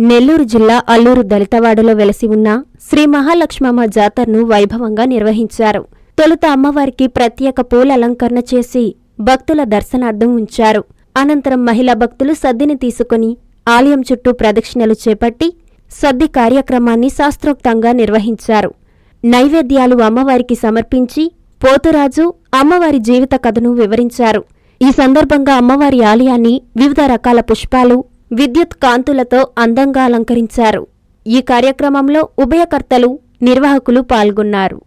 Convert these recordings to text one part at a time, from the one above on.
నెల్లూరు జిల్లా అల్లూరు దళితవాడలో వెలసి ఉన్న శ్రీ మహాలక్ష్మమ్మ జాతరను వైభవంగా నిర్వహించారు. తొలుత అమ్మవారికి ప్రత్యేక పూల అలంకరణ చేసి భక్తుల దర్శనార్థం ఉంచారు. అనంతరం మహిళా భక్తులు సద్దిని తీసుకుని ఆలయం చుట్టూ ప్రదక్షిణలు చేపట్టి సద్ది కార్యక్రమాన్ని శాస్త్రోక్తంగా నిర్వహించారు. నైవేద్యాలు అమ్మవారికి సమర్పించి పోతురాజు అమ్మవారి జీవిత కథను వివరించారు. ఈ సందర్భంగా అమ్మవారి ఆలయాన్ని వివిధ రకాల పుష్పాలు, విద్యుత్ కాంతులతో అందంగా అలంకరించారు. ఈ కార్యక్రమంలో ఉభయకర్తలు, నిర్వాహకులు పాల్గొన్నారు.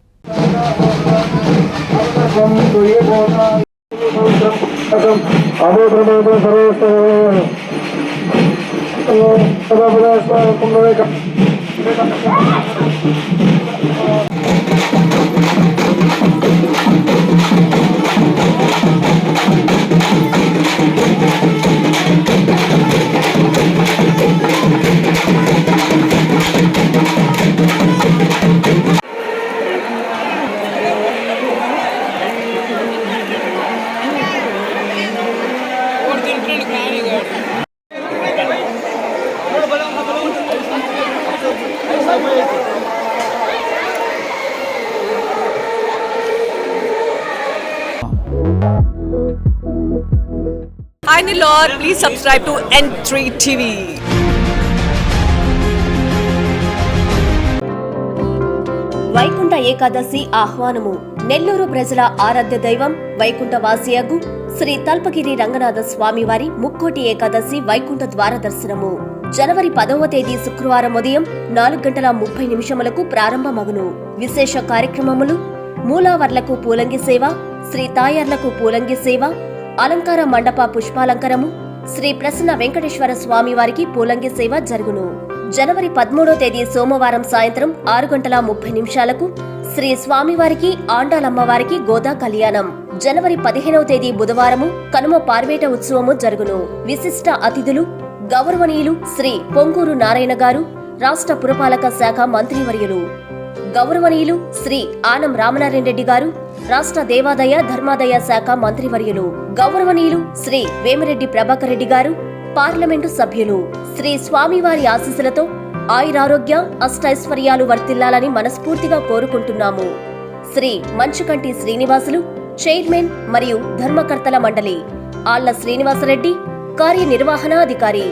Hi Nilor, please subscribe to N3 TV. Vaikuntha Ekadashi ఆహ్వానము. Nellore ప్రజల ఆరాధ్య దైవం వైకుంఠ వాసియగు శ్రీ తల్పగిరి రంగనాథ స్వామివారి ముక్కోటి ఏకాదశి వైకుంఠ ద్వార దర్శనము జనవరి 10వ తేదీ శుక్రవారం ఉదయం 4:30 ప్రారంభమగును. విశేష కార్యక్రమములు: మూలావర్లకు పూలంగి సేవ, శ్రీ తాయార్లకు పూలంగి సేవ, అలంకార మండప పుష్పాలంకరము, శ్రీ ప్రసన్న వెంకటేశ్వర స్వామి వారికి పూలంగి సేవ జరుగును. జనవరి 13వ తేదీ సోమవారం సాయంత్రం 6:30 శ్రీ స్వామివారికి ఆండాలమ్మవారికి గోదా కళ్యాణం. జనవరి 15వ తేదీ బుధవారము కనుమ పార్వేట ఉత్సవము జరుగును. విశిష్ట అతిథులు గౌరవనీయులు శ్రీ పొంగూరు నారాయణ గారు, రాష్ట్ర పురపాలక శాఖ మంత్రివర్యులు. గౌరవనీయులు శ్రీ ఆనం రామనారాయణ రెడ్డి గారు, రాష్ట్ర దేవాదాయ ధర్మాదాయ శాఖ మంత్రివర్యులు. గౌరవనీయులు శ్రీ వేమిరెడ్డి ప్రభాకర్ రెడ్డి గారు, పార్లమెంటు సభ్యులు. శ్రీ స్వామివారి ఆశీస్సులతో ఆయురారోగ్య అష్టైశ్వర్యాలు వర్తిల్లాలని మనస్ఫూర్తిగా కోరుకుంటున్నాము. శ్రీ మంచుకంటి శ్రీనివాసులు, చైర్మన్ మరియు ధర్మకర్తల మండలి. ఆళ్ల శ్రీనివాసరెడ్డి, కార్యనిర్వహణాధికారి.